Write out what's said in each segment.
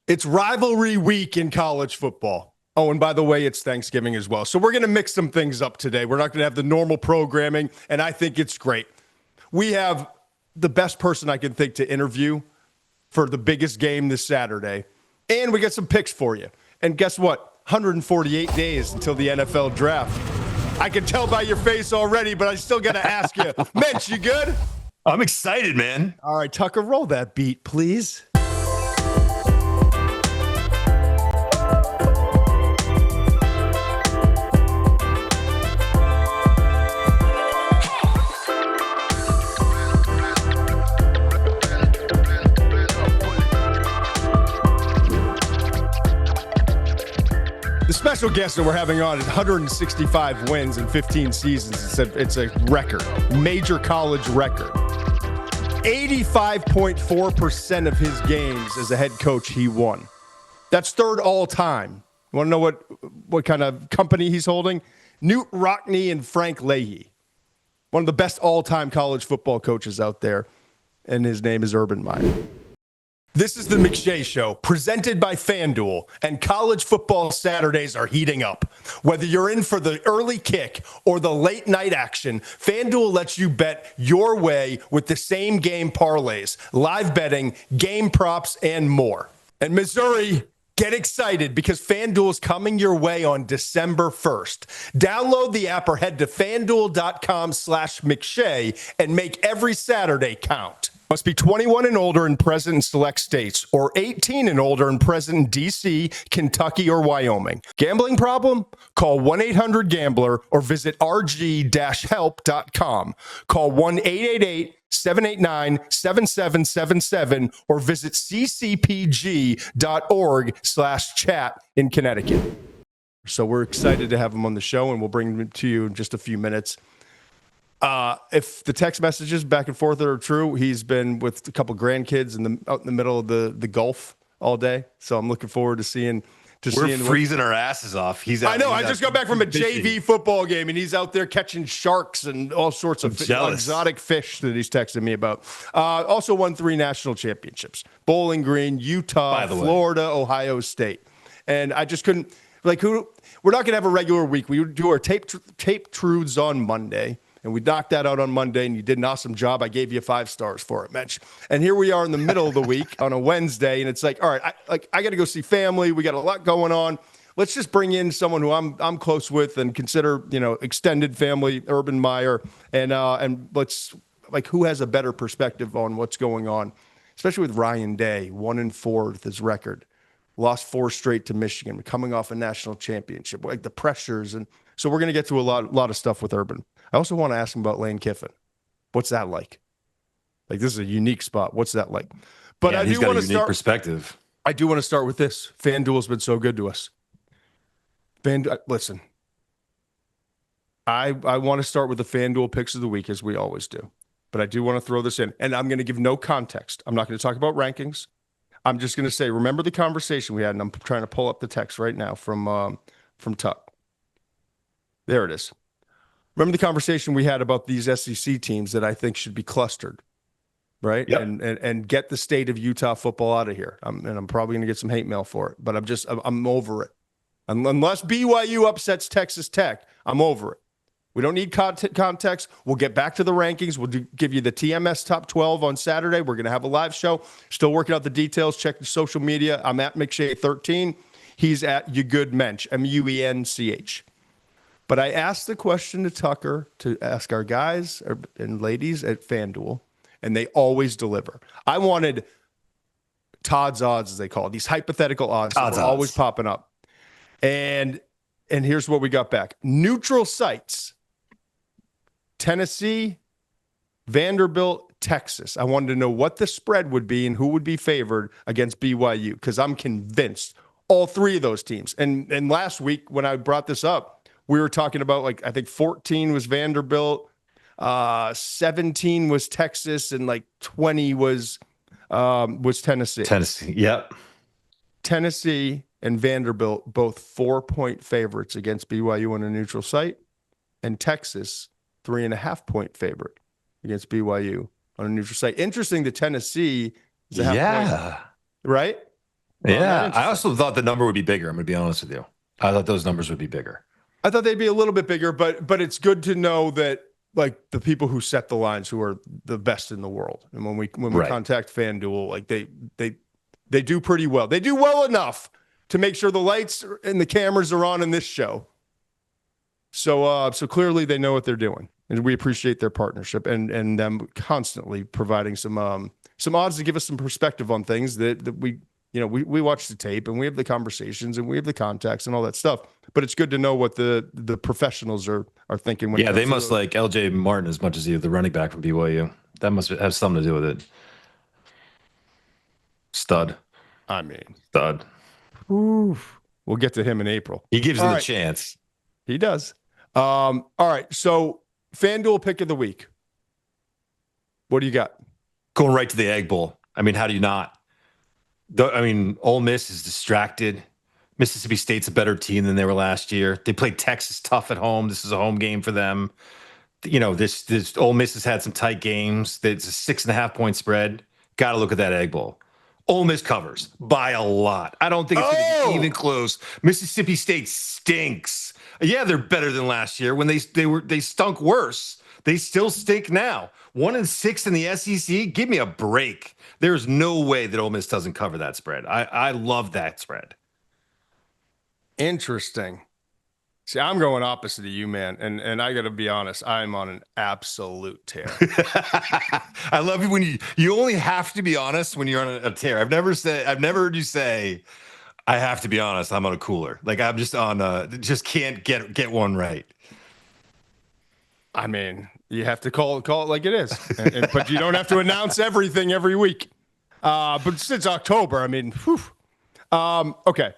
It's rivalry week in college football. Oh, and by the way, it's Thanksgiving as well. So we're going to mix some things up today. We're not going to have the normal programming, and I think it's great. We have the best person I can think to interview for the biggest game this Saturday, and we got some picks for you. And guess what? 148 days until the NFL draft. I can tell by your face already, but I still got to ask you. Muench, you good? I'm excited, man. All right, Tucker, roll that beat, please. The special guest that we're having on is 165 wins in 15 seasons. It's a record, major college record. 85.4% of his games as a head coach he won. That's third all time. You want to know what kind of company he's holding? Newt Rockne and Frank Leahy. One of the best all-time college football coaches out there, and his name is Urban Meyer. This is the McShay Show, presented by FanDuel, and college football Saturdays are heating up. Whether you're in for the early kick or the late night action, FanDuel lets you bet your way with the same game parlays, live betting, game props, and more. And Missouri, get excited because FanDuel is coming your way on December 1st. Download the app or head to FanDuel.com/McShay and make every Saturday count. Must be 21 and older and present in select states, or 18 and older and present in D.C., Kentucky, or Wyoming. Gambling problem? Call 1-800-GAMBLER or visit rg-help.com. Call 1-888-789-7777 or visit ccpg.org/chat in Connecticut. So we're excited to have him on the show, and we'll bring him to you in just a few minutes. If the text messages back and forth are true, he's been with a couple grandkids out in the middle of the Gulf all day. So I'm looking forward to seeing. We're freezing our asses off. I know. I just got back from a JV football game, and he's out there catching sharks and all sorts of exotic fish that he's texting me about. Also won 3 national championships: Bowling Green, Utah, Florida, Ohio State. And I just couldn't we're not going to have a regular week. We do our tape truths on Monday. And we knocked that out on Monday, and you did an awesome job. I gave you 5 stars for it, Muench. And here we are in the middle of the week on a Wednesday, and it's like, all right, I got to go see family. We got a lot going on. Let's just bring in someone who I'm close with and consider, extended family, Urban Meyer, and let's who has a better perspective on what's going on, especially with Ryan Day, 1-4 with his record, lost 4 straight to Michigan, coming off a national championship, the pressures, and so we're going to get to a lot of stuff with Urban. I also want to ask him about Lane Kiffin. What's that like? This is a unique spot. What's that like? But I do want to start perspective. I do want to start with this. FanDuel's been so good to us. Listen, I want to start with the FanDuel picks of the week, as we always do. But I do want to throw this in, and I'm going to give no context. I'm not going to talk about rankings. I'm just going to say, remember the conversation we had, and I'm trying to pull up the text right now from Tuck. There it is. Remember the conversation we had about these SEC teams that I think should be clustered, right? Yep. And get the state of Utah football out of here. I'm probably going to get some hate mail for it, but I'm over it. Unless BYU upsets Texas Tech, I'm over it. We don't need context. We'll get back to the rankings. We'll give you the TMS top 12 on Saturday. We're going to have a live show. Still working out the details. Check the social media. I'm at McShay13. He's at YouGoodMench, Muench. But I asked the question to Tucker to ask our guys and ladies at FanDuel, and they always deliver. I wanted Todd's odds, as they call it, these hypothetical odds that are always popping up. And here's what we got back. Neutral sites: Tennessee, Vanderbilt, Texas. I wanted to know what the spread would be and who would be favored against BYU, because I'm convinced all 3 of those teams. And last week when I brought this up, we were talking about I think 14 was Vanderbilt, 17 was Texas, and 20 was Tennessee. Yep. Tennessee and Vanderbilt both 4-point favorites against BYU on a neutral site, and Texas 3.5-point favorite against BYU on a neutral site. Interesting that Tennessee is a half point, right? Yeah, I also thought the number would be bigger. I'm going to be honest with you. I thought those numbers would be bigger. I thought they'd be a little bit bigger, but it's good to know that like the people who set the lines who are the best in the world. And when we contact FanDuel, like they do pretty well. They do well enough to make sure the lights and the cameras are on in this show. So clearly they know what they're doing, and we appreciate their partnership and them constantly providing some odds to give us some perspective on things that we watch the tape and we have the conversations and we have the contacts and all that stuff. But it's good to know what the professionals are thinking. They must like LJ Martin as much as the running back from BYU. That must have something to do with it. Stud. Oof. We'll get to him in April. He gives them a chance. He does. All right. So FanDuel pick of the week. What do you got? Going right to the Egg Bowl. I mean, how do you not? Ole Miss is distracted. Mississippi State's a better team than they were last year. They played Texas tough at home. This is a home game for them. This Ole Miss has had some tight games. It's a 6.5 point spread. Got to look at that Egg Bowl. Ole Miss covers by a lot. I don't think it's going to be even close. Mississippi State stinks. Yeah, they're better than last year when they stunk worse. They still stink now. 1-6 in the SEC. Give me a break. There's no way that Ole Miss doesn't cover that spread. I love that spread. Interesting. See, I'm going opposite of you, man. And I got to be honest, I'm on an absolute tear. I love you when you only have to be honest when you're on a tear. I've never heard you say, I have to be honest, I'm on a cooler. Like I'm just on just can't get one right. I mean, you have to call it like it is. But you don't have to announce everything every week. But since October, I mean, okay.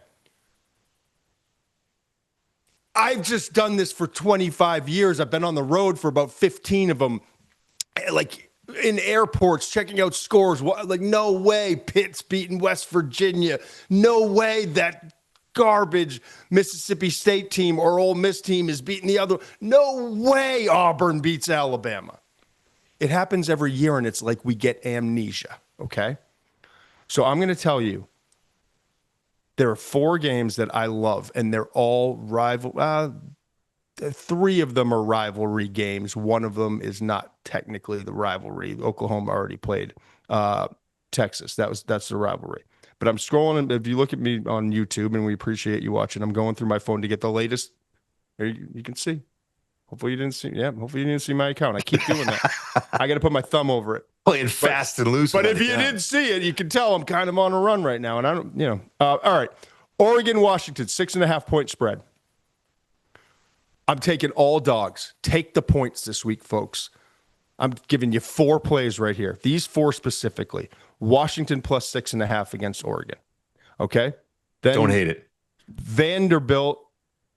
I've just done this for 25 years. I've been on the road for about 15 of them, like in airports, checking out scores. Like, no way Pitt's beating West Virginia. No way that garbage Mississippi State team or Ole Miss team is beating the other. No way Auburn beats Alabama. It happens every year, and it's like we get amnesia, okay? So I'm going to tell you, there are 4 games that I love, and they're all rival. 3 of them are rivalry games. One of them is not technically the rivalry. Oklahoma already played Texas. That's the rivalry. But I'm scrolling, and if you look at me on YouTube, and we appreciate you watching, I'm going through my phone to get the latest. Here you can see. Hopefully you didn't see. Yeah, hopefully you didn't see my account. I keep doing that. I got to put my thumb over it. Playing fast and loose. But if you didn't see it, you can tell I'm kind of on a run right now. And I don't, all right. Oregon, Washington, 6.5 point spread. I'm taking all dogs. Take the points this week, folks. I'm giving you 4 plays right here. These 4 specifically. Washington plus 6.5 against Oregon. Okay? Then don't hate it. Vanderbilt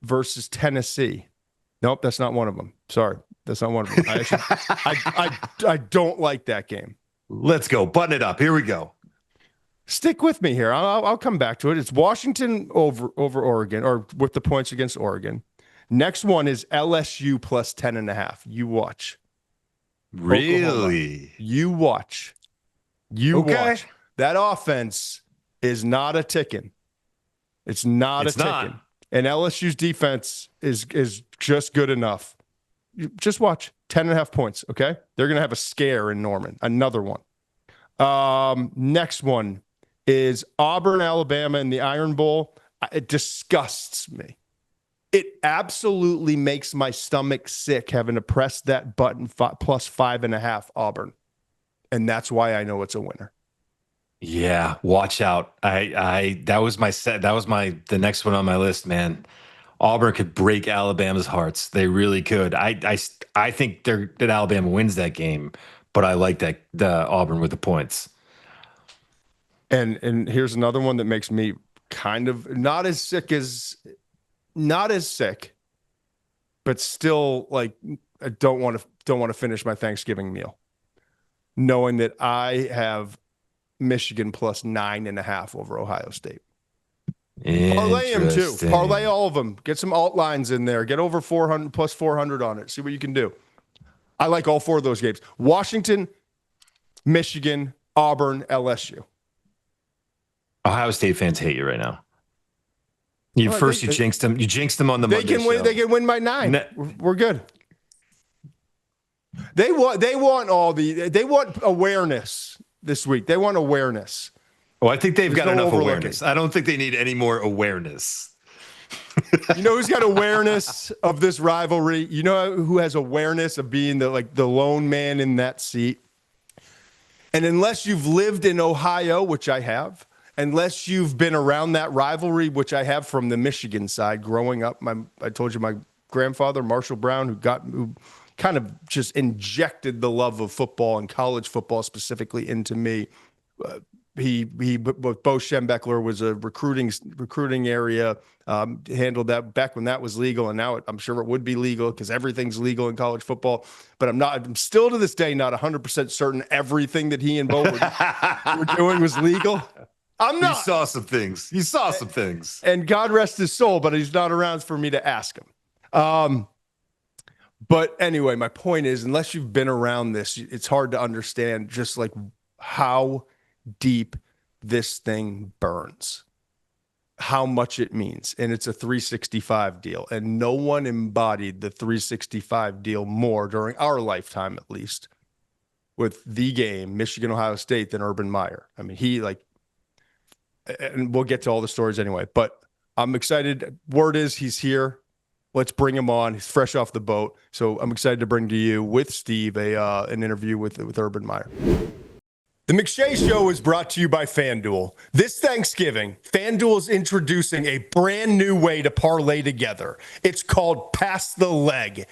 versus Tennessee. Nope, that's not one of them. Sorry. That's not one of them. I don't like that game. Let's go. Button it up. Here we go. Stick with me here. I'll come back to it. It's Washington over Oregon, or with the points against Oregon. Next one is LSU plus 10.5. You watch. Really? Oklahoma. You watch. Watch. That offense is not a ticking. It's not a ticking. And LSU's defense is just good enough. Just watch. 10.5 points, okay? They're going to have a scare in Norman. Another one. Next one is Auburn, Alabama in the Iron Bowl. It disgusts me. It absolutely makes my stomach sick having to press that button plus 5.5 Auburn. And that's why I know it's a winner. Yeah, watch out. That was the next one on my list, man. Auburn could break Alabama's hearts. They really could. I think that Alabama wins that game, but I like the Auburn with the points. And here's another one that makes me kind of not as sick, but still like I don't want to finish my Thanksgiving meal, knowing that I have Michigan plus 9.5 over Ohio State. Parlay them too. Parlay all of them. Get some alt lines in there. Get over 400 plus 400 on it. See what you can do. I like all 4 of those games. Washington, Michigan, Auburn, LSU. Ohio State fans hate you right now. You jinxed them. You jinxed them on the They Monday can win. show. They can win by 9. We're good. They want awareness this week. They want awareness. Oh, I think they've got enough awareness. I don't think they need any more awareness. You know who's got awareness of this rivalry? You know who has awareness of being the lone man in that seat? And unless you've lived in Ohio, which I have, unless you've been around that rivalry, which I have from the Michigan side growing up, I told you my grandfather, Marshall Brown, who kind of just injected the love of football and college football specifically into me. He with Bo Schembechler was a recruiting area, handled that back when that was legal, and now I'm sure it would be legal because everything's legal in college football. But I'm still to this day not 100% certain everything that he and Bo were doing was legal. I'm not. You saw some things. And God rest his soul, but he's not around for me to ask him. But anyway, my point is, unless you've been around this, it's hard to understand just like how deep this thing burns, how much it means. And it's a 365 deal. And no one embodied the 365 deal more during our lifetime, at least, with the game, Michigan, Ohio State, than Urban Meyer. I mean, and we'll get to all the stories anyway, but I'm excited. Word is he's here. Let's bring him on. He's fresh off the boat. So I'm excited to bring to you with Steve an interview with Urban Meyer. The McShay Show is brought to you by FanDuel. This Thanksgiving, FanDuel is introducing a brand new way to parlay together. It's called Pass the Leg.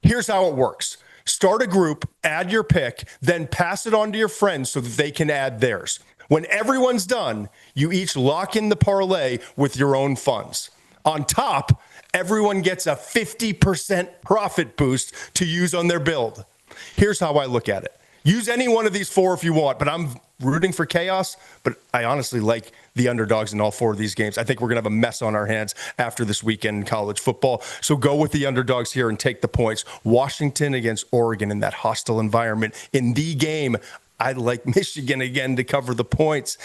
Here's how it works. Start a group, add your pick, then pass it on to your friends so that they can add theirs. When everyone's done, you each lock in the parlay with your own funds. On top, everyone gets a 50% profit boost to use on their build. Here's how I look at it. Use any one of these 4 if you want, but I'm rooting for chaos. But I honestly like the underdogs in all 4 of these games. I think we're going to have a mess on our hands after this weekend in college football. So go with the underdogs here and take the points. Washington against Oregon in that hostile environment. In the game, I like Michigan again to cover the points.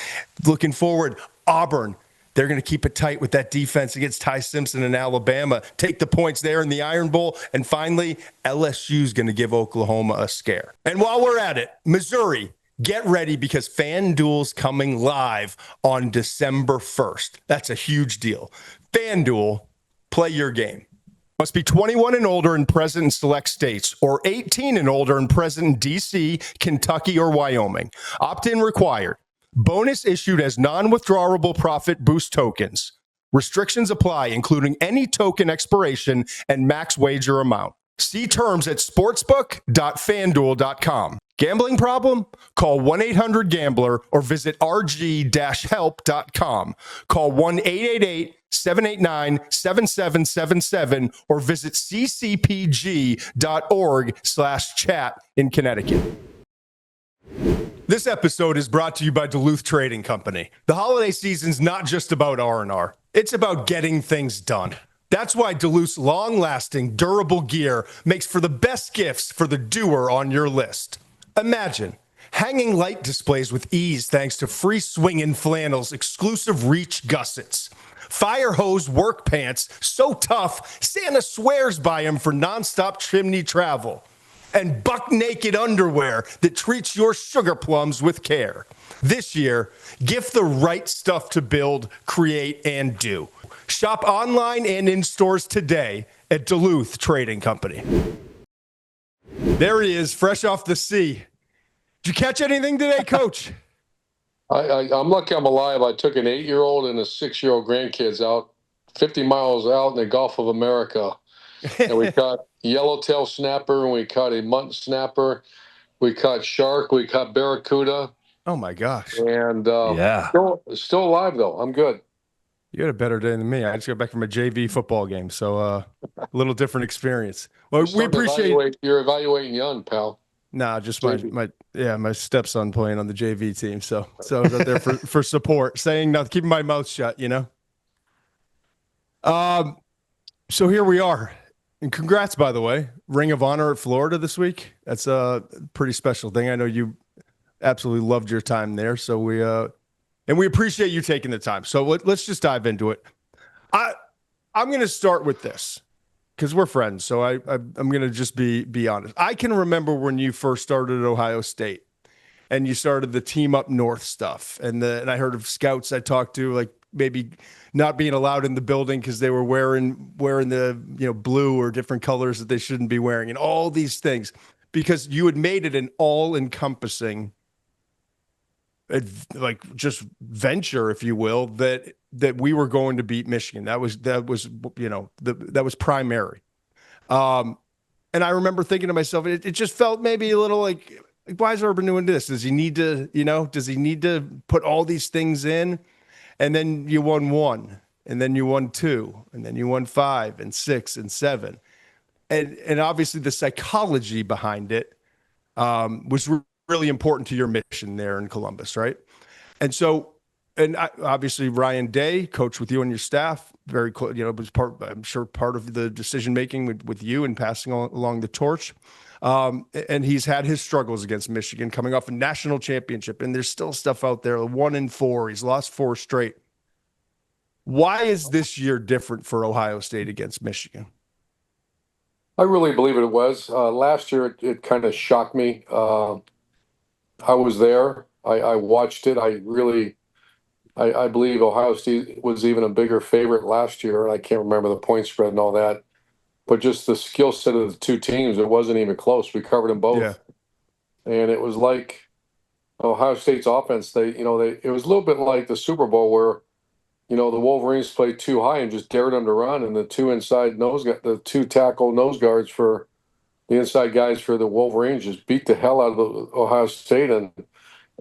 Looking forward, Auburn. They're going to keep it tight with that defense against Ty Simpson in Alabama. Take the points there in the Iron Bowl. And finally, LSU is going to give Oklahoma a scare. And while we're at it, Missouri, get ready because FanDuel's coming live on December 1st. That's a huge deal. FanDuel, play your game. Must be 21 and older and present in select states, or 18 and older and present in D.C., Kentucky, or Wyoming. Opt-in required. Bonus issued as non-withdrawable profit boost tokens. Restrictions apply, including any token expiration and max wager amount. See terms at sportsbook.fanduel.com. Gambling problem? Call 1-800-GAMBLER or visit rg-help.com. Call 1-888-789-7777 or visit ccpg.org/chat in Connecticut. This episode is brought to you by Duluth Trading Company. The holiday season's not just about R&R. It's about getting things done. That's why Duluth's long-lasting, durable gear makes for the best gifts for the doer on your list. Imagine hanging light displays with ease thanks to free swinging flannels, exclusive reach gussets, fire hose work pants so tough Santa swears by them for nonstop chimney travel, and buck naked underwear that treats your sugar plums with care. This year, gift the right stuff to build, create, and do. Shop online and in stores today at Duluth Trading Company. There he is, fresh off the sea. Did you catch anything today, Coach? I'm lucky I'm alive. I took an 8-year-old and a 6-year-old grandkids out 50 miles out in the Gulf of America. And we caught yellowtail snapper, and we caught a mutton snapper. We caught shark. We caught barracuda. Oh, my gosh. And yeah, still alive, though. I'm good. You had a better day than me. I just got back from a JV football game, so a little different experience. Well, we appreciate you're evaluating young, pal. Nah, just my stepson playing on the JV team. So I was out there for support, saying nothing, keeping my mouth shut, you know. So here we are. And congrats, by the way. Ring of Honor at Florida this week. That's a pretty special thing. I know you absolutely loved your time there. So we And we appreciate you taking the time. So let's just dive into it. I'm going to start with this because we're friends. So I'm going to just be honest. I can remember when you first started at Ohio State and you started the team up north stuff. And I heard of scouts I talked to, like maybe not being allowed in the building because they were wearing the blue or different colors that they shouldn't be wearing, and all these things, because you had made it an all-encompassing, like just venture, if you will, that we were going to beat Michigan. That was that was primary. And I remember thinking to myself, it just felt maybe a little like, why is Urban doing this? Does he need to put all these things in? And then you won 1, and then you won 2, and then you won 5 and 6 and 7. And obviously the psychology behind it was really important to your mission there in Columbus, right? And so, obviously Ryan Day, coach with you and your staff, very close, was part of the decision making with you and passing along the torch. And he's had his struggles against Michigan, coming off a national championship, and there's still stuff out there. 1-4, he's lost 4 straight. Why is this year different for Ohio State against Michigan? I really believe it was. Last year, it kind of shocked me. I was there. I watched it. I believe Ohio State was even a bigger favorite last year. I can't remember the point spread and all that. But just the skill set of the two teams, it wasn't even close. We covered them both. Yeah. And it was like Ohio State's offense, it was a little bit like the Super Bowl where, the Wolverines played too high and just dared them to run, and the the 2 tackle nose guards for the inside guys for the Wolverines just beat the hell out of Ohio State.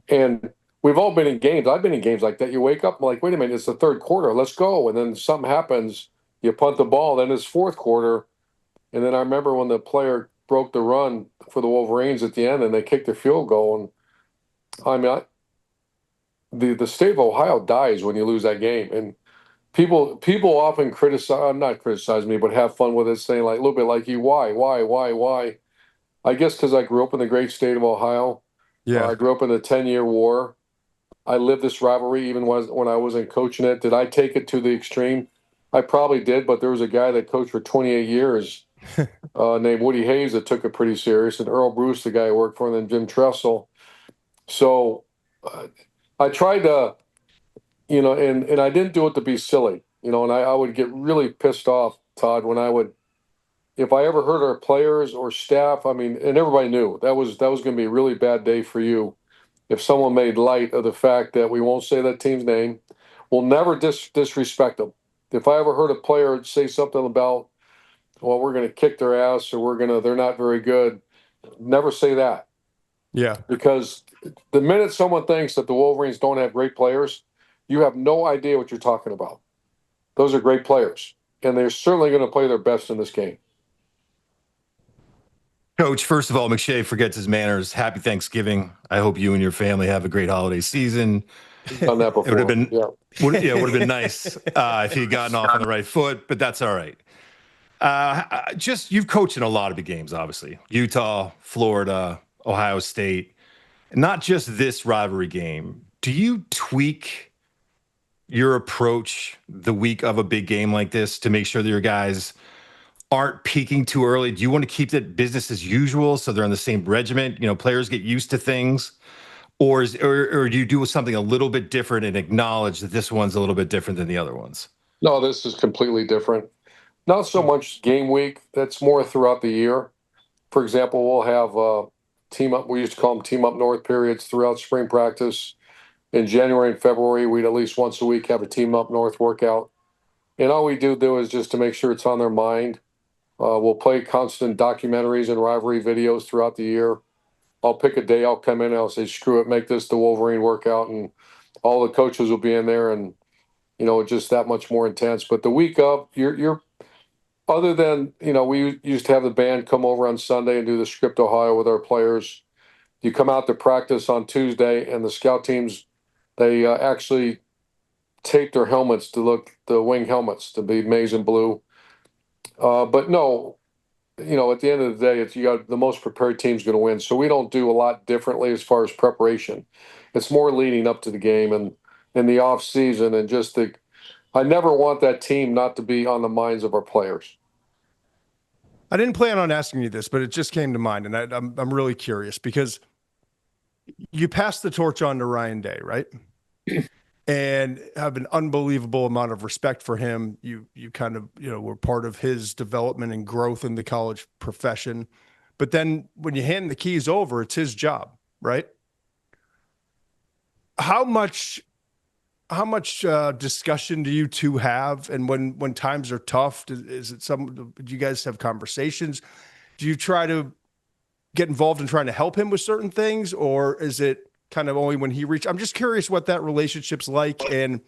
And we've all been in games. I've been in games like that. You wake up and like, wait a minute, it's the third quarter, let's go. And then something happens, you punt the ball, then it's fourth quarter. And then I remember when the player broke the run for the Wolverines at the end and they kicked the field goal. And I mean, the state of Ohio dies when you lose that game. And people often not criticize me, but have fun with it, saying like a little bit like you, why? I guess because I grew up in the great state of Ohio. Yeah, I grew up in the 10-year war. I lived this rivalry even when I wasn't coaching it. Did I take it to the extreme? I probably did, but there was a guy that coached for 28 years named Woody Hayes that took it pretty serious, and Earl Bruce, the guy I worked for, and then Jim Tressel. So I tried to, and I didn't do it to be silly, and I would get really pissed off, Todd, if I ever hurt our players or staff. I mean, and everybody knew that was going to be a really bad day for you if someone made light of the fact that we won't say that team's name. We'll never disrespect them. If I ever heard a player say something about, well, we're going to kick their ass or they're not very good, never say that. Yeah. Because the minute someone thinks that the Wolverines don't have great players, you have no idea what you're talking about. Those are great players, and they're certainly going to play their best in this game. Coach, first of all, McShay forgets his manners. Happy Thanksgiving. I hope you and your family have a great holiday season. Done that before. It would have been, would have been nice if you had gotten off on the right foot, but that's all right. You've coached in a lot of big games, obviously. Utah, Florida, Ohio State. Not just this rivalry game. Do you tweak your approach the week of a big game like this to make sure that your guys aren't peaking too early? Do you want to keep it business as usual so they're on the same regiment? Players get used to things, or do you do something a little bit different and acknowledge that this one's a little bit different than the other ones? No, this is completely different. Not so much game week. That's more throughout the year. For example, we'll have team up. We used to call them team up north periods throughout spring practice. In January and February, we'd at least once a week have a team up north workout. And all we do is just to make sure it's on their mind. We'll play constant documentaries and rivalry videos throughout the year. I'll pick a day, I'll come in and I'll say, screw it, make this the Wolverine workout. And all the coaches will be in there and, just that much more intense. But the week of, you're other than, we used to have the band come over on Sunday and do the Script Ohio with our players. You come out to practice on Tuesday and the scout teams, they actually tape their helmets to look, the wing helmets to be maize and blue. But no, at the end of the day, it's you got the most prepared team's going to win. So we don't do a lot differently as far as preparation. It's more leading up to the game, and in the off season, and I never want that team not to be on the minds of our players. I didn't plan on asking you this, but it just came to mind, and I'm really curious because you passed the torch on to Ryan Day, right? And have an unbelievable amount of respect for him. You kind of, were part of his development and growth in the college profession. But then when you hand the keys over, it's his job, right? How much discussion do you two have? And when times are tough, do you guys have conversations? Do you try to get involved in trying to help him with certain things, or is it kind of only when he reaches? I'm just curious what that relationship's like, and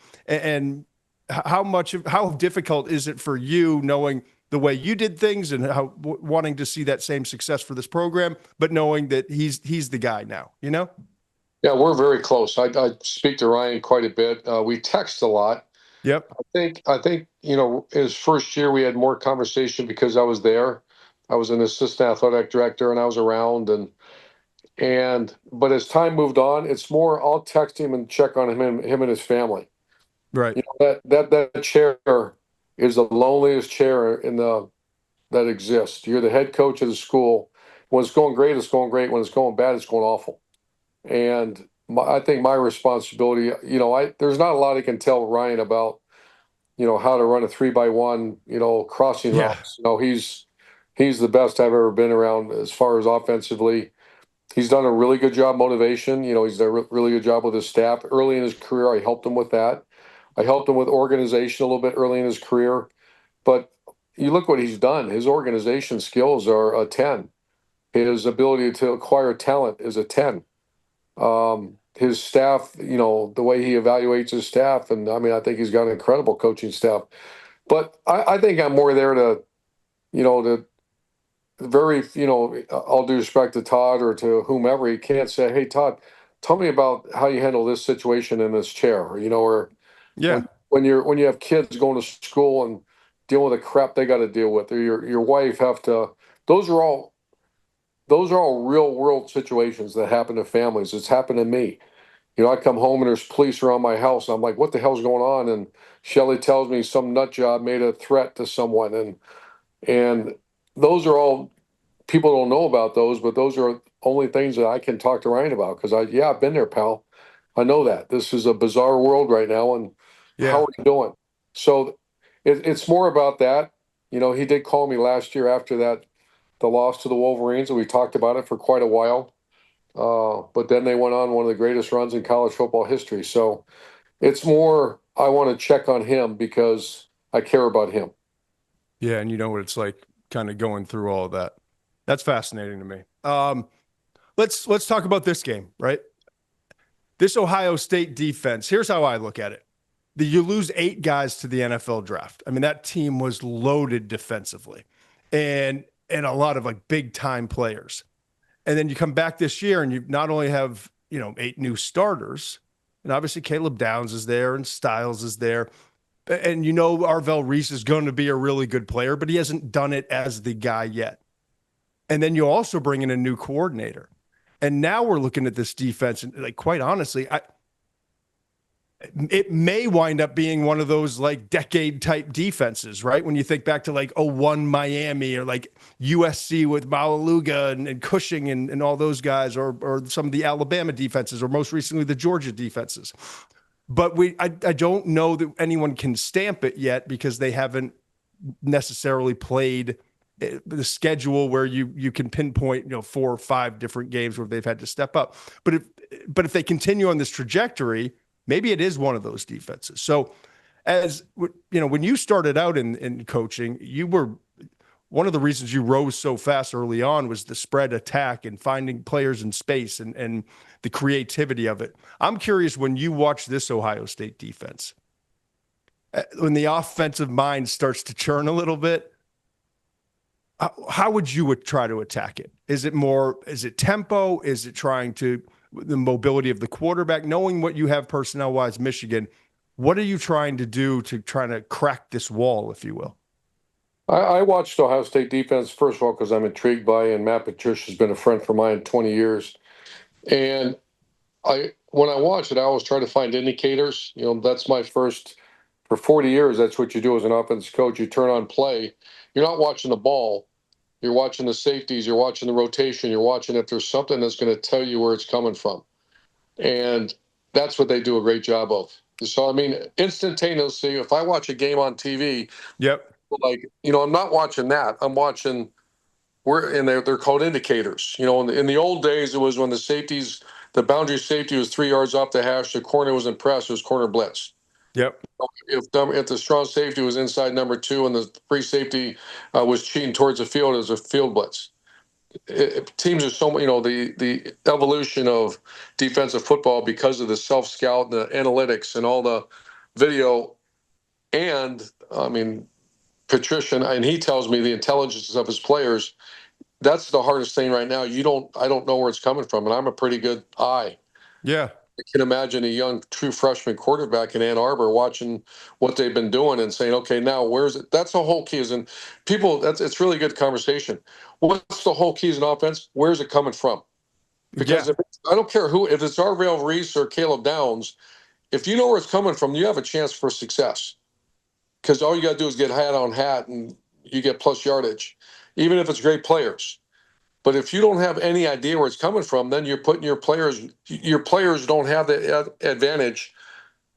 how difficult is it for you knowing the way you did things and how wanting to see that same success for this program, but knowing that he's the guy now, Yeah, we're very close. I speak to Ryan quite a bit. We text a lot. Yep. I think his first year we had more conversation because I was there. I was an assistant athletic director and I was around, but as time moved on, it's more I'll text him and check on him and his family. Right. That chair is the loneliest chair that exists. You're the head coach of the school. When it's going great, it's going great. When it's going bad, it's going awful. And I think my responsibility, there's not a lot I can tell Ryan about, how to run a 3x1, crossing routes. He's the best I've ever been around as far as offensively. He's done a really good job motivation. He's done a really good job with his staff. Early in his career, I helped him with that. I helped him with organization a little bit early in his career. But you look what he's done. His organization skills are a 10. His ability to acquire talent is a 10. His staff, the way he evaluates his staff, and I think he's got an incredible coaching staff. But I think I'm more there to very, all due respect to Todd or to whomever, he can't say, "Hey, Todd, tell me about how you handle this situation in this chair," or Yeah. when you have kids going to school and dealing with the crap they got to deal with, or your wife have to. Those are all real world situations that happen to families. It's happened to me. I come home and there's police around my house. I'm like, what the hell's going on? And Shelly tells me some nut job made a threat to someone. And those are all, people don't know about those, but those are only things that I can talk to Ryan about. Cause I've been there, pal. I know that this is a bizarre world right now. And how are you doing? So it's more about that. He did call me last year after the loss to the Wolverines, and we talked about it for quite a while. But then they went on one of the greatest runs in college football history. So it's more, I want to check on him because I care about him. Yeah, and you know what it's like kind of going through all of that. That's fascinating to me. Let's talk about this game, right? This Ohio State defense, here's how I look at it. You lose 8 guys to the NFL draft. That team was loaded defensively and a lot of big time players. And then you come back this year and you not only have, 8 new starters, and obviously Caleb Downs is there and Styles is there. And Arvell Reese is going to be a really good player, but he hasn't done it as the guy yet. And then you also bring in a new coordinator. And now we're looking at this defense and quite honestly, it may wind up being one of those decade type defenses, right? When you think back to 01 Miami or USC with Malaluga and Cushing and all those guys, or some of the Alabama defenses, or most recently the Georgia defenses. But I don't know that anyone can stamp it yet because they haven't necessarily played the schedule where you can pinpoint 4 or 5 different games where they've had to step up. But if they continue on this trajectory, maybe it is one of those defenses. So when you started out in coaching, you were one of the reasons you rose so fast early on was the spread attack and finding players in space and the creativity of it. I'm curious, when you watch this Ohio State defense, when the offensive mind starts to churn a little bit, how would you try to attack it? Is it tempo? Is it trying to the mobility of the quarterback, knowing what you have personnel-wise, Michigan? What are you trying to do to try to crack this wall, if you will? I watched Ohio State defense, first of all, because I'm intrigued by, and Matt Patricia's been a friend for mine 20 years. And when I watch it, I always try to find indicators. That's my first. For 40 years, that's what you do as an offensive coach. You turn on play. You're not watching the ball. You're watching the safeties. You're watching the rotation. You're watching if there's something that's going to tell you where it's coming from. And that's what they do a great job of. So, instantaneously, if I watch a game on TV, yep, I'm not watching that. I'm watching they're called indicators. In the old days, it was when the boundary safety was 3 yards off the hash, the corner was in press, it was corner blitz. yep. If the strong safety was inside number 2 and the free safety was cheating towards the field, it was a field blitz. Teams are the evolution of defensive football because of the self-scout and the analytics and all the video. And, Patricia, and he tells me the intelligence of his players, that's the hardest thing right now. I don't know where it's coming from, and I'm a pretty good eye. Yeah. I can imagine a young true freshman quarterback in Ann Arbor watching what they've been doing and saying, okay, now where's it? That's the whole key it's really good conversation. What's the whole key as an offense? Where's it coming from? Because I don't care if it's Arvell Reese or Caleb Downs, if you know where it's coming from, you have a chance for success. Because all you got to do is get hat on hat and you get plus yardage, even if it's great players. But if you don't have any idea where it's coming from, then you're putting your players don't have the advantage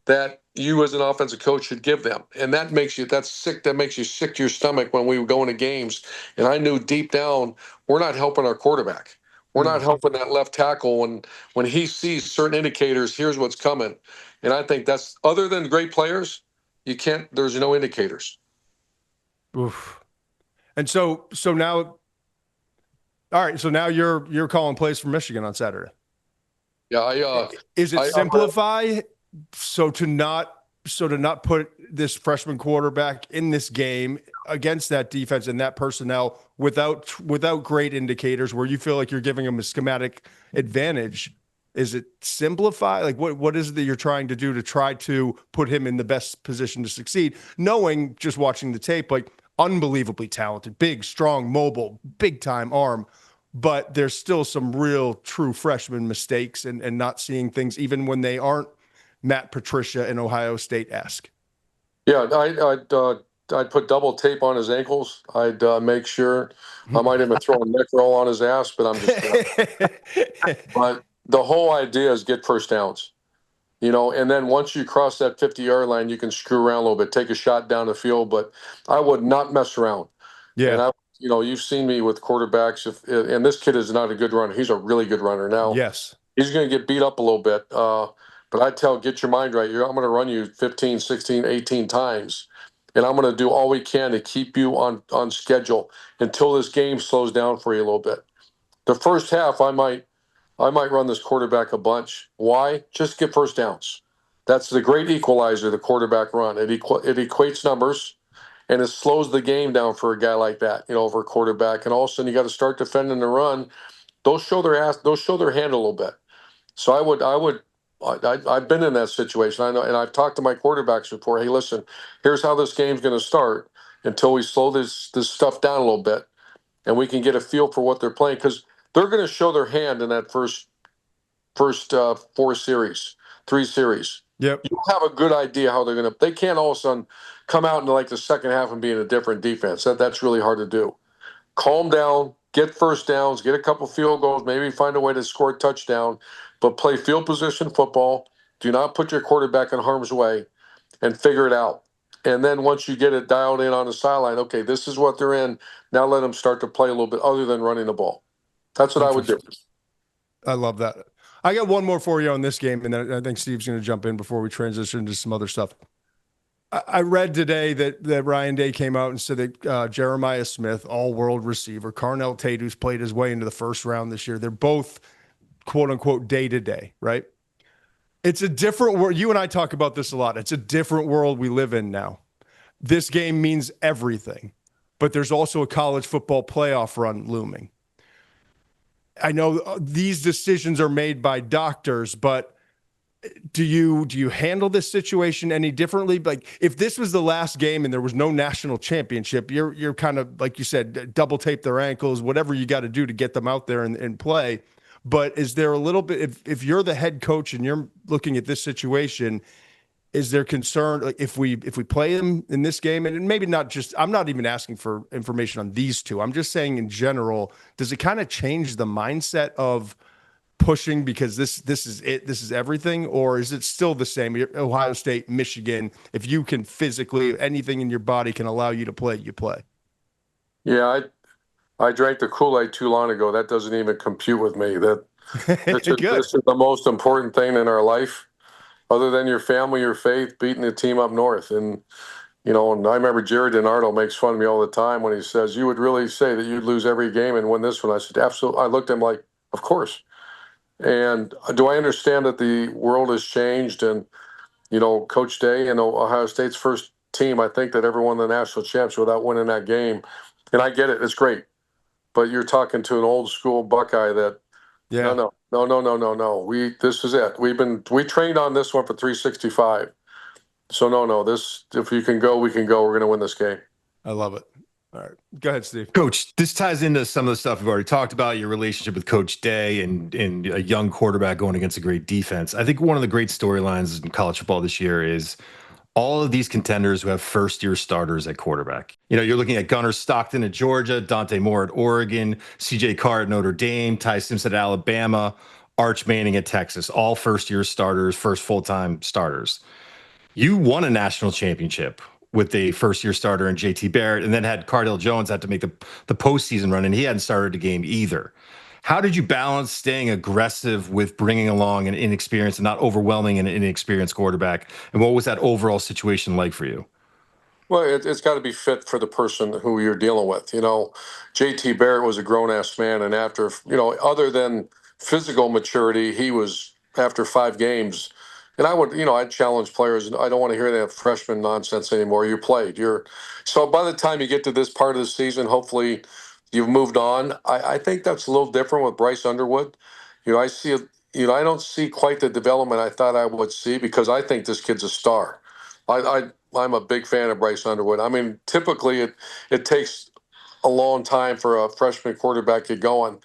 that you as an offensive coach should give them. And that's sick. That makes you sick to your stomach when we go into games. And I knew deep down, we're not helping our quarterback. We're not helping that left tackle when he sees certain indicators, here's what's coming. And I think that's, other than great players, there's no indicators. Oof. And so now, all right, so now you're calling plays for Michigan on Saturday. Yeah, is it simplify so to not put this freshman quarterback in this game against that defense and that personnel without great indicators where you feel like you're giving them a schematic advantage? Is it simplify? Like what is it that you're trying to do to try to put him in the best position to succeed, knowing just watching the tape, like unbelievably talented, big, strong, mobile, big time arm, but there's still some real true freshman mistakes and not seeing things even when they aren't Matt Patricia and Ohio State-esque. Yeah, I'd put double tape on his ankles. I'd make sure. I might even throw a neck roll on his ass, but I'm just kidding. But the whole idea is get first downs, and then once you cross that 50-yard line, you can screw around a little bit, take a shot down the field, but I would not mess around. Yeah. And you've seen me with quarterbacks, and this kid is not a good runner. He's a really good runner now. Yes. He's going to get beat up a little bit. But I get your mind right. I'm going to run you 15, 16, 18 times, and I'm going to do all we can to keep you on schedule until this game slows down for you a little bit. The first half, I might run this quarterback a bunch. Why? Just get first downs. That's the great equalizer, the quarterback run. It equates numbers, and it slows the game down for a guy like that, for a quarterback. And all of a sudden, you got to start defending the run. They'll show their hand a little bit. So I've been in that situation. I know, and I've talked to my quarterbacks before. Hey, listen, here's how this game's going to start until we slow this stuff down a little bit, and we can get a feel for what they're playing, because they're going to show their hand in that first 3 series. Yep. You have a good idea how they're going to. They can't all of a sudden come out into like the second half and be in a different defense. That's really hard to do. Calm down, get first downs, get a couple field goals, maybe find a way to score a touchdown, but play field position football. Do not put your quarterback in harm's way, and figure it out. And then once you get it dialed in on the sideline, okay, this is what they're in. Now let them start to play a little bit other than running the ball. That's what I would do. I love that. I got one more for you on this game, and then I think Steve's going to jump in before we transition to some other stuff. I read today that Ryan Day came out and said that Jeremiah Smith, all-world receiver, Carnell Tate, who's played his way into the first round this year, they're both, quote-unquote, day-to-day, right? It's a different world. You and I talk about this a lot. It's a different world we live in now. This game means everything, but there's also a college football playoff run looming. I know these decisions are made by doctors, but do you handle this situation any differently? Like, if this was the last game and there was no national championship, you're kind of, like you said, double tape their ankles, whatever you got to do to get them out there and play. But is there a little bit, if you're the head coach and you're looking at this situation, is there concern like if we play them in this game, and maybe not just, I'm not even asking for information on these two, I'm just saying in general, does it kind of change the mindset of pushing because this is it, this is everything, or is it still the same? Ohio State, Michigan, if you can physically, anything in your body can allow you to play, you play. Yeah, I drank the Kool-Aid too long ago. That doesn't even compute with me. That this is the most important thing in our life, other than your family, your faith, beating the team up north. And and I remember Jerry DiNardo makes fun of me all the time when he says, "You would really say that you'd lose every game and win this one?" I said, "Absolutely." I looked at him like, "Of course." And do I understand that the world has changed? And Coach Day and Ohio State's first team, I think that ever won the national championship without winning that game. And I get it; it's great. But you're talking to an old school Buckeye that, Yeah. no. This is it. We trained on this one for 365. So no. This, if you can go, we can go. We're going to win this game. I love it. All right, go ahead, Steve. Coach, this ties into some of the stuff we've already talked about, your relationship with Coach Day and a young quarterback going against a great defense. I think one of the great storylines in college football this year is all of these contenders who have first-year starters at quarterback. You're looking at Gunnar Stockton at Georgia, Dante Moore at Oregon, C.J. Carr at Notre Dame, Ty Simpson at Alabama, Arch Manning at Texas, all first-year starters, first full-time starters. You won a national championship with a first-year starter in JT Barrett, and then had Cardale Jones have to make the postseason run, and he hadn't started a game either. How did you balance staying aggressive with bringing along an inexperienced and not overwhelming an inexperienced quarterback? And what was that overall situation like for you? Well, it's got to be fit for the person who you're dealing with. JT Barrett was a grown-ass man, and after, other than physical maturity, he was, after 5 games, and I'd challenge players. I don't want to hear that freshman nonsense anymore. You played. So by the time you get to this part of the season, hopefully you've moved on. I think that's a little different with Bryce Underwood. I see it. I don't see quite the development I thought I would see, because I think this kid's a star. I'm a big fan of Bryce Underwood. I mean, typically it takes a long time for a freshman quarterback to get going.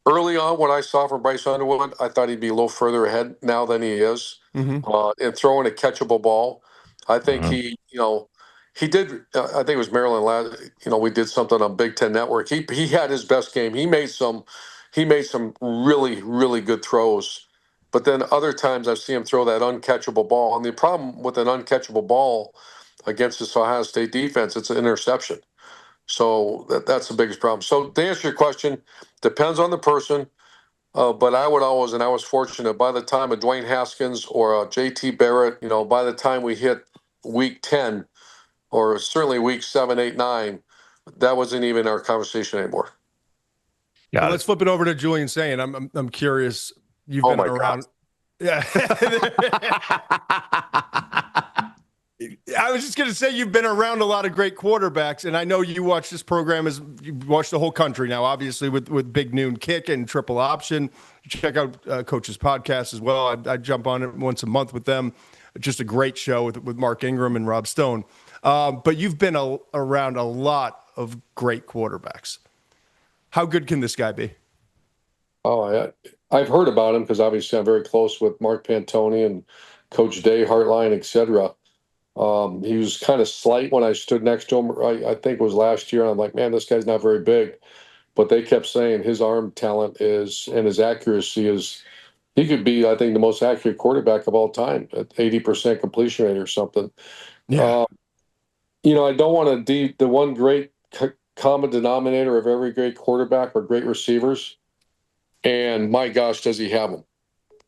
Early on, what I saw from Bryce Underwood, I thought he'd be a little further ahead now than he is, and throwing a catchable ball. I think he did. I think it was Maryland last. We did something on Big Ten Network. He had his best game. He made some really, really good throws. But then other times I've seen him throw that uncatchable ball. And the problem with an uncatchable ball against this Ohio State defense, it's an interception. So that's the biggest problem. So to answer your question, depends on the person. But I would always, and I was fortunate, by the time a Dwayne Haskins or a JT Barrett, by the time we hit week 10, or certainly week 7, 8, 9, that wasn't even our conversation anymore. Yeah. Let's flip it over to Julian Sayin. I'm curious. You've been around. God. Yeah. I was just going to say, you've been around a lot of great quarterbacks, and I know you watch this program as you watch the whole country now, obviously with Big Noon Kick and Triple Option. Check out Coach's podcast as well. I jump on it once a month with them. Just a great show with Mark Ingram and Rob Stone. But you've been around a lot of great quarterbacks. How good can this guy be? Oh, I've heard about him because obviously I'm very close with Mark Pantoni and Coach Day, Hartline, etc. He was kind of slight when I stood next to him. I think it was last year. And I'm like, man, this guy's not very big. But they kept saying his arm talent and his accuracy is, he could be, I think, the most accurate quarterback of all time at 80% completion rate or something. Yeah. I don't want to the one great common denominator of every great quarterback or great receivers. And my gosh, does he have them?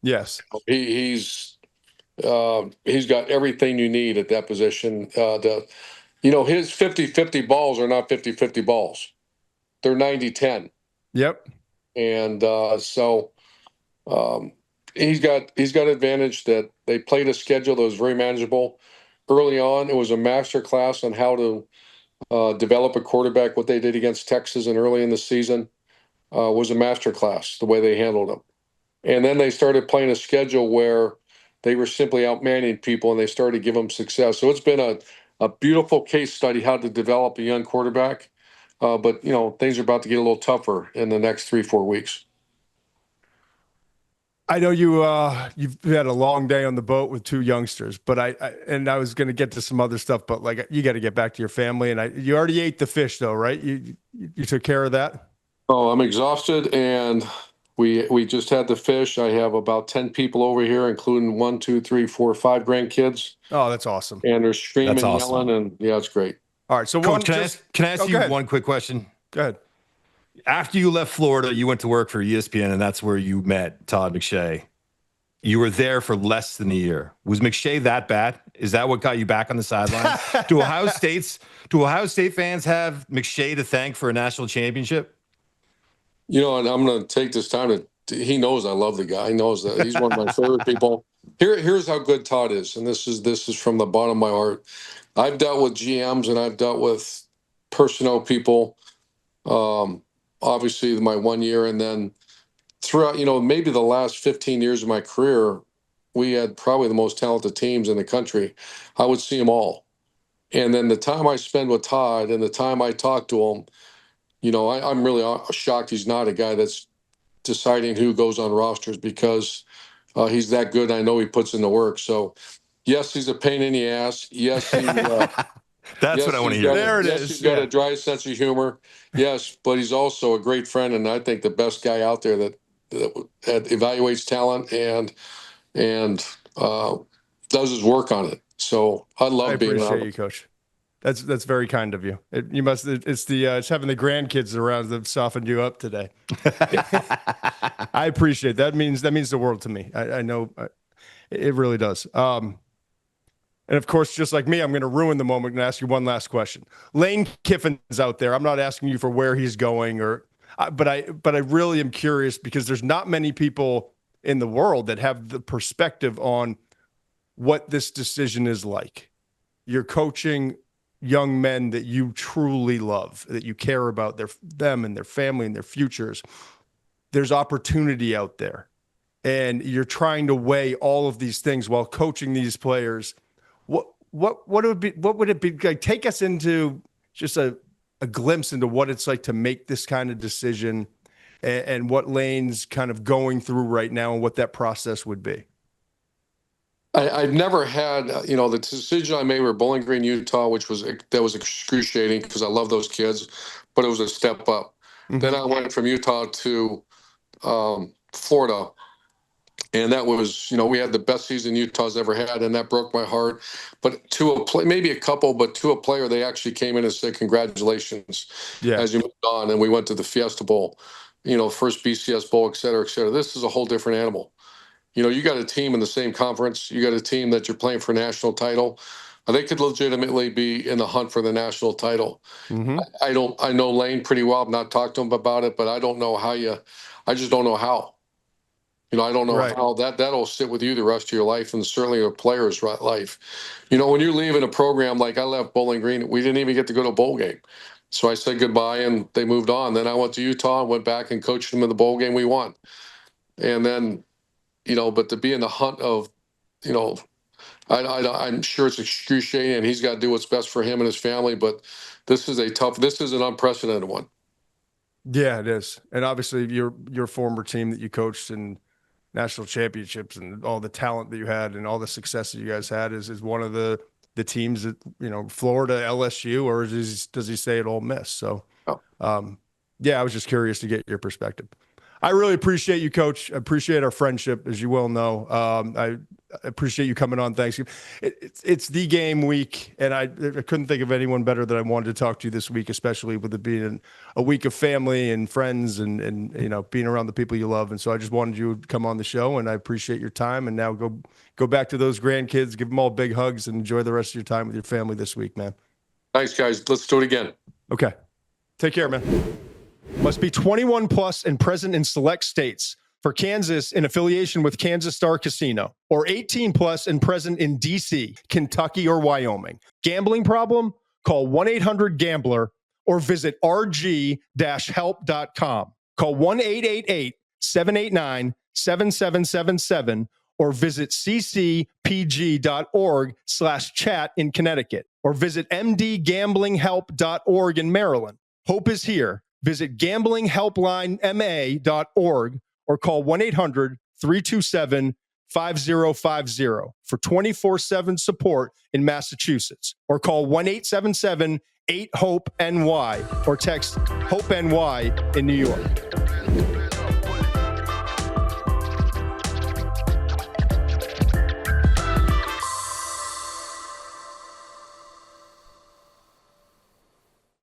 Yes. He's got everything you need at that position. His 50-50 balls are not 50-50 balls. They're 90-10. Yep. And he's got advantage that they played a schedule that was very manageable. Early on, it was a master class on how to develop a quarterback. What they did against Texas and early in the season was a master class, the way they handled them. And then they started playing a schedule where they were simply outmanning people, and they started to give them success. So it's been a beautiful case study how to develop a young quarterback. But things are about to get a little tougher in the next 3-4 weeks. I know you've had a long day on the boat with two youngsters, but I was going to get to some other stuff, but like you got to get back to your family, and you already ate the fish though, right? You took care of that. Oh, I'm exhausted, and we just had the fish. I have about 10 people over here, including 1, 2, 3, 4, 5 grandkids, Oh, that's awesome. and they're screaming, That's awesome. yelling, and yeah, it's great. All right, so Coach, can I ask you one quick question? Go ahead. After you left Florida, you went to work for ESPN, and that's where you met Todd McShay. You were there for less than a year. Was McShay that bad? Is that what got you back on the sideline? Do Ohio State fans have McShay to thank for a national championship? You know, and I'm going to take this time he knows I love the guy. He knows that he's one of my favorite people. Here's how good Todd is, and this is from the bottom of my heart. I've dealt with GMs and I've dealt with personnel people. Obviously, my 1 year, and then throughout, maybe the last 15 years of my career, we had probably the most talented teams in the country. I would see them all. And then the time I spend with Todd and the time I talk to him, I'm really shocked he's not a guy that's deciding who goes on rosters, because he's that good. I know he puts in the work. So, yes, he's a pain in the ass. Yes, he, that's what I want to hear. There it is. He's got a dry sense of humor. Yes, but he's also a great friend, and I think the best guy out there that evaluates talent and does his work on it. So I love being around. I appreciate you, Coach. That's very kind of you. It's having the grandkids around that softened you up today. I appreciate that. That means the world to me. I know it really does. And of course, just like me, I'm going to ruin the moment and ask you one last question. Lane Kiffin's out there. I'm not asking you for where he's going, but I really am curious, because there's not many people in the world that have the perspective on what this decision is like. You're coaching young men that you truly love, that you care about them and their family and their futures. There's opportunity out there, and you're trying to weigh all of these things while coaching these players. What would it be like? Take us into just a glimpse into what it's like to make this kind of decision, and what Lane's kind of going through right now, and what that process would be. I've never had, the decision I made with Bowling Green, Utah, that was excruciating, because I love those kids, but it was a step up. Mm-hmm. Then I went from Utah to Florida, and that was, we had the best season Utah's ever had, and that broke my heart. But to a player, they actually came in and said, congratulations, as you moved on, and we went to the Fiesta Bowl, first BCS Bowl, et cetera, et cetera. This is a whole different animal. You got a team in the same conference. You got a team that you're playing for a national title. They could legitimately be in the hunt for the national title. Mm-hmm. I know Lane pretty well. I've not talked to him about it, but I don't know how I just don't know how. I don't know how that'll sit with you the rest of your life, and certainly a player's life. When you're leaving a program, like I left Bowling Green, we didn't even get to go to a bowl game. So I said goodbye, and they moved on. Then I went to Utah and went back and coached them in the bowl game we won. And then, but to be in the hunt of, I'm sure it's excruciating, and he's got to do what's best for him and his family. But this is an unprecedented one. Yeah, it is. And obviously your former team that you coached in national championships, and all the talent that you had and all the success that you guys had is one of the teams that, Florida, LSU, or does he say at Ole Miss? So, I was just curious to get your perspective. I really appreciate you, Coach. I appreciate our friendship, as you well know. I appreciate you coming on Thanksgiving. It's the game week, and I couldn't think of anyone better that I wanted to talk to this week, especially with it being a week of family and friends and being around the people you love. And so I just wanted you to come on the show, and I appreciate your time. And now go back to those grandkids, give them all big hugs, and enjoy the rest of your time with your family this week, man. Thanks, guys. Let's do it again. Okay. Take care, man. Must be 21 plus and present in select states. For Kansas, in affiliation with Kansas Star Casino, or 18 plus and present in D.C., Kentucky, or Wyoming. Gambling problem? Call 1-800-GAMBLER or visit rg-help.com. Call 1-888-789-7777 or visit ccpg.org/chat in Connecticut, or visit mdgamblinghelp.org in Maryland. Hope is here. Visit gamblinghelplinema.org or call 1-800 327-5050 for 24/7 support in Massachusetts, or call 1-877-8-HOPE-NY or text HOPE-NY in New York.